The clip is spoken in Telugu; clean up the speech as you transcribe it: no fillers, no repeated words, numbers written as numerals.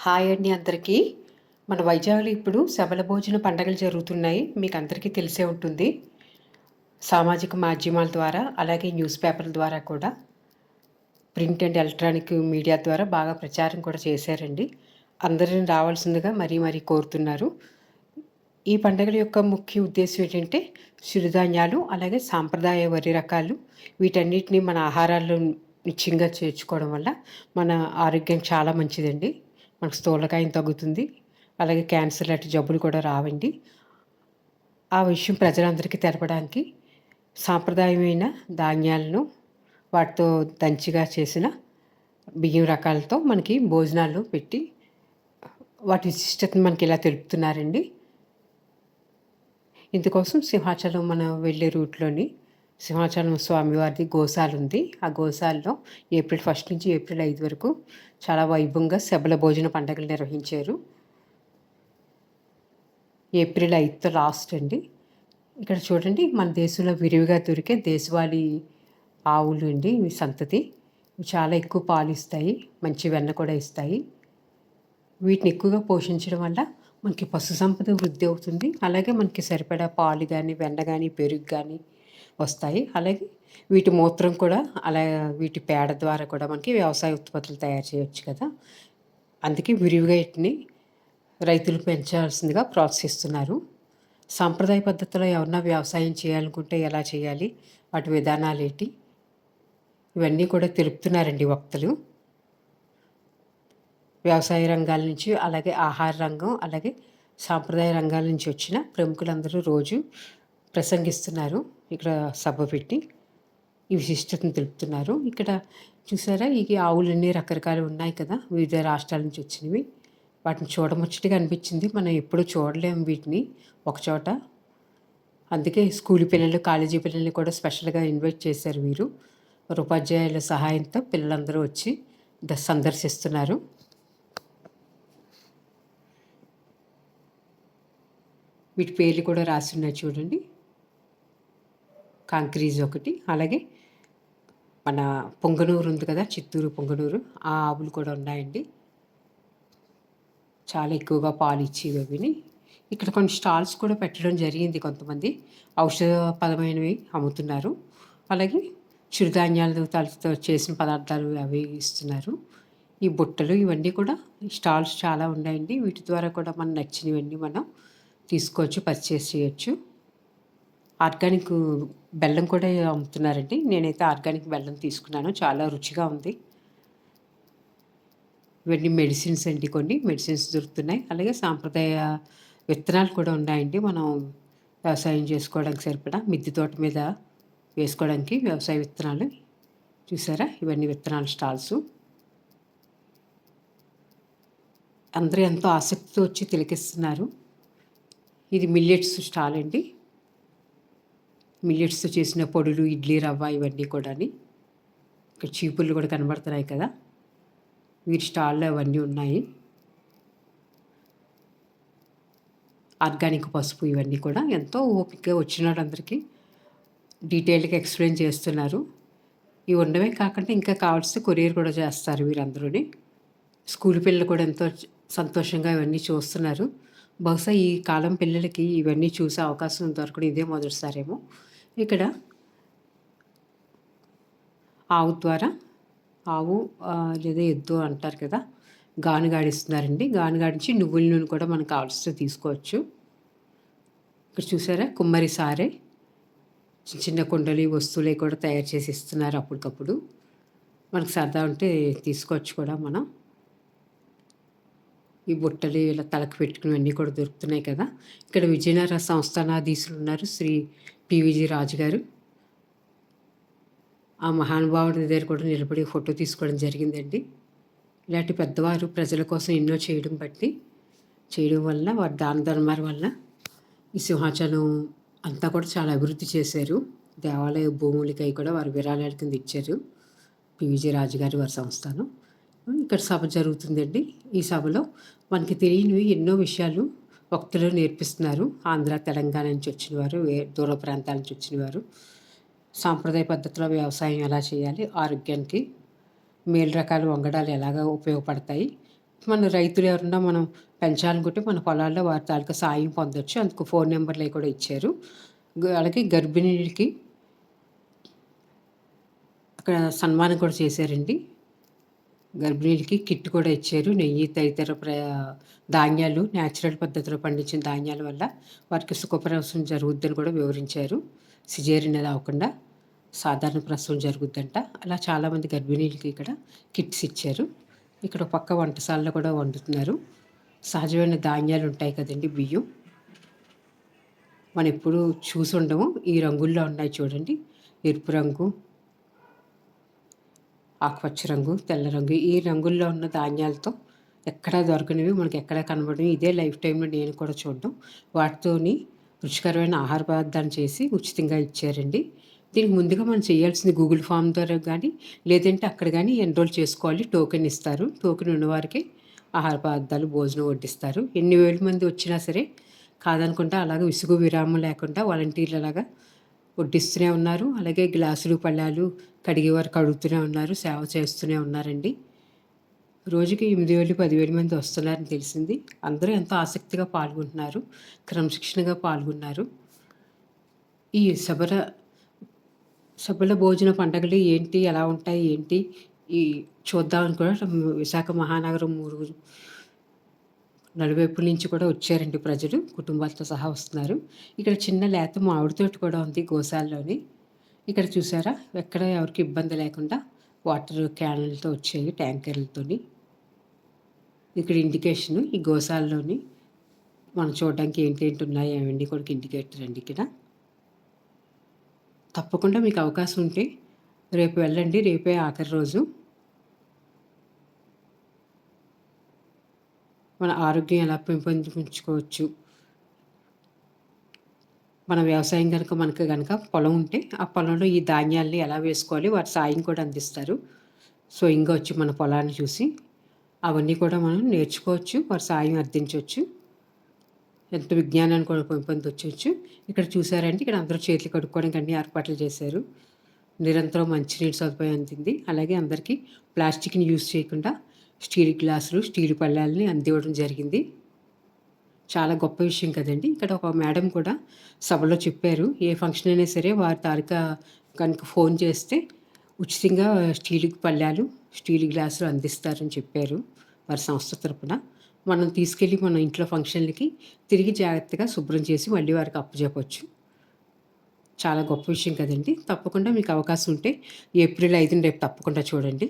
హాయ్ అండి అందరికీ. మన వైజాగ్‌లో ఇప్పుడు సబల భోజన పండగలు జరుగుతున్నాయి. మీకు అందరికీ తెలిసే ఉంటుంది. సామాజిక మాధ్యమాల ద్వారా, అలాగే న్యూస్ పేపర్ల ద్వారా కూడా, ప్రింట్ అండ్ ఎలక్ట్రానిక్ మీడియా ద్వారా బాగా ప్రచారం కూడా చేశారండి. అందరిని రావాల్సిందిగా మరీ మరీ కోరుతున్నారు. ఈ పండుగల యొక్క ముఖ్య ఉద్దేశ్యం ఏంటంటే, చిరుధాన్యాలు, అలాగే సాంప్రదాయ వరి రకాలు వీటన్నిటిని మన ఆహారాల్లో నిత్యంగా చేర్చుకోవడం వల్ల మన ఆరోగ్యం చాలా మంచిదండి. మనకు స్థూలకాయం తగ్గుతుంది. అలాగే క్యాన్సర్ లాంటి జబ్బులు కూడా రావండి. ఆ విషయం ప్రజలందరికీ తెలపడానికి సాంప్రదాయమైన ధాన్యాలను వాటితో దంచిగా చేసిన బియ్యం రకాలతో మనకి భోజనాలు పెట్టి వాటి విశిష్టతను మనకి ఇలా తెలుపుతున్నారండి. ఇందుకోసం సింహాచలం మనం వెళ్ళే రూట్‌లోని సింహాచలం స్వామివారిది గోశాల ఉంది. ఆ గోశాలలో ఏప్రిల్ 1 నుంచి ఏప్రిల్ 5 వరకు చాలా వైభవంగా శబల భోజన పండుగలు నిర్వహించారు. ఏప్రిల్ 5తో లాస్ట్ అండి. ఇక్కడ చూడండి, మన దేశంలో విరివిగా దొరికే దేశవాళీ ఆవులు అండి ఇవి సంతతి. ఇవి చాలా ఎక్కువ పాలు ఇస్తాయి. మంచి వెన్న కూడా ఇస్తాయి. వీటిని ఎక్కువగా పోషించడం వల్ల మనకి పశు సంపద వృద్ధి అవుతుంది. అలాగే మనకి సరిపడా పాలు గానీ, వెన్న గానీ, పెరుగు గానీ వస్తాయి. అలాగే వీటి మూత్రం కూడా, అలా వీటి పేడ ద్వారా కూడా మనకి వ్యవసాయ ఉత్పత్తులు తయారు చేయొచ్చు కదా! అందుకే విరివిగా వీటిని రైతులు పెంచాల్సిందిగా ప్రోత్సహిస్తున్నారు. సాంప్రదాయ పద్ధతిలో ఎవరన్నా వ్యవసాయం చేయాలనుకుంటే ఎలా చేయాలి? వాటి విధానాలేంటి? ఇవన్నీ కూడా తెలుపుతున్నారండి వక్తలు. వ్యవసాయ రంగాల నుంచి, అలాగే ఆహార రంగం, అలాగే సాంప్రదాయ రంగాల నుంచి వచ్చిన ప్రముఖులందరూ రోజు ప్రసంగిస్తున్నారు. ఇక్కడ సభ పెట్టి ఈ విశిష్టతను తెలుపుతున్నారు. ఇక్కడ చూసారా, ఈ ఆవులన్నీ రకరకాలు ఉన్నాయి కదా! వివిధ రాష్ట్రాల నుంచి వచ్చినవి. వాటిని చూడముచ్చటగా అనిపించింది. మనం ఎప్పుడూ చూడలేము వీటిని ఒకచోట. అందుకే స్కూల్ పిల్లలు, కాలేజీ పిల్లల్ని కూడా స్పెషల్‌గా ఇన్వైట్ చేశారు వీరు. వారి ఉపాధ్యాయుల సహాయంతో పిల్లలందరూ వచ్చి సందర్శిస్తున్నారు. వీటి పేర్లు కూడా రాసున్నాయి చూడండి. కాంక్రీజ్ ఒకటి, అలాగే మన పొంగనూరు ఉంది కదా, చిత్తూరు పొంగనూరు, ఆ ఆవులు కూడా ఉన్నాయండి. చాలా ఎక్కువగా పాలు ఇచ్చేవి అవిని. ఇక్కడ కొన్ని స్టాల్స్ కూడా పెట్టడం జరిగింది. కొంతమంది ఔషధపరమైనవి అమ్ముతున్నారు. అలాగే చిరుధాన్యాలతో చేసిన పదార్థాలు అవి ఇస్తున్నారు. ఈ బుట్టలు ఇవన్నీ కూడా స్టాల్స్ చాలా ఉన్నాయండి. వీటి ద్వారా కూడా మనకు నచ్చినవన్నీ మనం తీసుకోవచ్చు, పర్చేస్ చేయొచ్చు. ఆర్గానిక్ బెల్లం కూడా అమ్ముతున్నారండి. నేనైతే ఆర్గానిక్ బెల్లం తీసుకున్నాను. చాలా రుచిగా ఉంది. ఇవన్నీ మెడిసిన్స్ అండి, కొన్ని మెడిసిన్స్ దొరుకుతున్నాయి. అలాగే సాంప్రదాయ విత్తనాలు కూడా ఉన్నాయండి. మనం వ్యవసాయం చేసుకోవడానికి సరిపడా మిద్దె తోట మీద వేసుకోవడానికి వ్యవసాయ విత్తనాలు. చూసారా, ఇవన్నీ విత్తనాల స్టాల్సు. అందరూ ఎంతో ఆసక్తితో వచ్చి తిలకిస్తున్నారు. ఇది మిల్లెట్స్ స్టాల్ అండి. మిల్లెట్స్‌తో చేసిన పొడులు, ఇడ్లీ రవ్వ ఇవన్నీ కూడాని. ఇక్కడ చీపుర్లు కూడా కనబడుతున్నాయి కదా! వీరి స్టాల్‌లో అవన్నీ ఉన్నాయి. ఆర్గానిక్ పసుపు ఇవన్నీ కూడా ఎంతో ఓపికగా వచ్చిన వాళ్ళందరికీ డీటెయిల్డ్‌గా ఎక్స్‌ప్లెయిన్ చేస్తున్నారు. ఇవి ఉండడమే కాకుండా ఇంకా కావాల్సితే కొరియర్ కూడా చేస్తారు వీరందరూని. స్కూల్ పిల్లలు కూడా ఎంతో సంతోషంగా ఇవన్నీ చూస్తున్నారు. బహుశా ఈ కాలం పిల్లలకి ఇవన్నీ చూసే అవకాశం దొరకడం ఇదే మొదటిసారేమో. ఇక్కడ ఆవు ద్వారా, ఆవు లేదా ఎద్దు అంటారు కదా, గానుగాడిస్తున్నారండి. గానుగాడించి నువ్వుల నూనె కూడా మనకు కావాల్సితే తీసుకోవచ్చు. ఇక్కడ చూసారా, కుమ్మరి సారే చిన్న చిన్న కుండలు వస్తువులవి కూడా తయారు చేసి ఇస్తున్నారు అప్పటికప్పుడు. మనకు సరదా ఉంటే తీసుకోవచ్చు కూడా మనం. ఈ బుట్టలు ఇలా తలకు పెట్టుకునేవన్నీ కూడా దొరుకుతున్నాయి కదా! ఇక్కడ విజయనగర సంస్థానాధీశులు ఉన్నారు, శ్రీ పివిజి రాజు గారు. ఆ మహానుభావుడి దగ్గర కూడా నిలబడి ఫోటో తీసుకోవడం జరిగిందండి. ఇలాంటి పెద్దవారు ప్రజల కోసం ఎన్నో చేయడం వల్ల, వారి దాన ధర్మాల వల్ల ఈ సింహాచలం అంతా కూడా చాలా అభివృద్ధి చేశారు. దేవాలయ భూములకై కూడా వారు విరాళాల కింద ఇచ్చారు పివిజి రాజు గారు వారి సంస్థానం. ఇక్కడ సభ జరుగుతుందండి. ఈ సభలో మనకి తెలియనివి ఎన్నో విషయాలు వక్తలు నేర్పిస్తున్నారు. ఆంధ్ర, తెలంగాణ నుంచి వచ్చినవారు, దూర ప్రాంతాల నుంచి వచ్చినవారు. సాంప్రదాయ పద్ధతిలో వ్యవసాయం ఎలా చేయాలి, ఆరోగ్యానికి మేలు రకాల వంగడాలు ఎలాగా ఉపయోగపడతాయి, మన రైతులు ఎవరన్నా మనం పెంచాలనుకుంటే మన పొలాల్లో వారి తాలూకా సాయం పొందొచ్చు. అందుకు ఫోన్ నెంబర్‌లయి కూడా ఇచ్చారు. అలాగే గర్భిణీలకి అక్కడ సన్మానం కూడా చేశారండి. గర్భిణీలకి కిట్ కూడా ఇచ్చారు. నెయ్యి తదితర ధాన్యాలు నేచురల్ పద్ధతిలో పండించిన ధాన్యాల వల్ల వారికి సుఖప్రసవం జరుగుద్దని కూడా వివరించారు. సిజేరియన్ అది అవ్వకుండా సాధారణ ప్రసవం జరుగుద్దంట. అలా చాలామంది గర్భిణీలకి ఇక్కడ కిట్స్ ఇచ్చారు. ఇక్కడ ఒక పక్క వంటశాలలో కూడా వండుతున్నారు. సహజమైన ధాన్యాలు ఉంటాయి కదండీ! బియ్యం. మనం ఎప్పుడూ చూసుండము. ఈ రంగుల్లో ఉన్నాయి చూడండి. ఎరుపు రంగు, ఆకుపచ్చ రంగు, తెల్ల రంగు ఈ రంగుల్లో ఉన్న ధాన్యాలతో ఎక్కడా దొరకనివి మనకి ఎక్కడా కనబడనివి ఇదే లైఫ్ టైంలో నేను కూడా చూడడం. వాటితోని రుచికరమైన ఆహార పదార్థాన్ని చేసి ఉచితంగా ఇచ్చారండి. దీనికి ముందుగా మనం చేయాల్సింది గూగుల్ ఫామ్ ద్వారా కానీ లేదంటే అక్కడ కానీ ఎన్రోల్ చేసుకోవాలి. టోకెన్ ఇస్తారు. టోకెన్ ఉన్నవారికి ఆహార పదార్థాలు భోజనం వడ్డిస్తారు. ఎన్ని వేల మంది వచ్చినా సరే కాదనకుండా అలాగే విసుగు విరామం లేకుండా వాలంటీర్లలాగా వడ్డిస్తూనే ఉన్నారు. అలాగే గ్లాసులు పళ్ళాలు కడిగేవారు కడుగుతూనే ఉన్నారు. సేవ చేస్తూనే ఉన్నారండి. రోజుకి 8,000, 10,000 మంది వస్తున్నారని తెలిసింది. అందరూ ఎంతో ఆసక్తిగా పాల్గొంటున్నారు. క్రమశిక్షణగా పాల్గొన్నారు. ఈ సభల భోజన పండగలు ఏంటి? ఎలా ఉంటాయి? ఏంటి? ఈ చూద్దామని కూడా విశాఖ మహానగరం నలువైపుల నుంచి కూడా వచ్చారండి ప్రజలు. కుటుంబాలతో సహా వస్తున్నారు. ఇక్కడ చిన్న లేత మామిడి తోట కూడా ఉంది గోశాలలోని. ఇక్కడ చూసారా? ఎక్కడ ఎవరికి ఇబ్బంది లేకుండా వాటర్ క్యాన్లతో వచ్చాయి ట్యాంకర్లతోని. ఇక్కడ ఇండికేషన్ ఈ గోశాలలోని మనం చూడడానికి ఏంటేంటి ఉన్నాయి అవన్నీ కూడా ఇండికేటర్ అండి ఇక్కడ. తప్పకుండా మీకు అవకాశం ఉంటే రేపు వెళ్ళండి. రేపే ఆఖరి రోజు. మన ఆరోగ్యం ఎలా పెంపొందించుకోవచ్చు. మన వ్యవసాయం మనకు పొలం ఉంటే ఆ పొలంలో ఈ ధాన్యాల్ని ఎలా వేసుకోవాలి వారి సాయం కూడా అందిస్తారు. స్వయంగా వచ్చి మన పొలాన్ని చూసి అవన్నీ కూడా మనం నేర్చుకోవచ్చు. వారి సాయం అర్థించవచ్చు. ఎంతో విజ్ఞానాన్ని కూడా పెంపొందించవచ్చు. ఇక్కడ చూసారంటే ఇక్కడ అందరూ చేతులు కడుక్కోవడానికి అన్ని ఏర్పాట్లు చేశారు. నిరంతరం మంచినీటి సదుపాయం అందింది. అలాగే అందరికీ ప్లాస్టిక్ని యూజ్ చేయకుండా స్టీల్ గ్లాసులు, స్టీల్ పళ్ళాలని అందివ్వడం జరిగింది. చాలా గొప్ప విషయం కదండి. ఇక్కడ ఒక మేడం కూడా సభలో చెప్పారు. ఏ ఫంక్షన్ అయినా సరే వారి తాలూకా కనుక ఫోన్ చేస్తే ఉచితంగా స్టీల్ పళ్ళాలు, స్టీల్ గ్లాసులు అందిస్తారని చెప్పారు వారి సంస్థ తరపున. మనం తీసుకెళ్ళి మన ఇంట్లో ఫంక్షన్లకి తిరిగి జాగ్రత్తగా శుభ్రం చేసి మళ్ళీ వారికి అప్పజెప్పొచ్చు. చాలా గొప్ప విషయం కదండి. తప్పకుండా మీకు అవకాశం ఉంటే ఏప్రిల్ 5న రేపు తప్పకుండా చూడండి.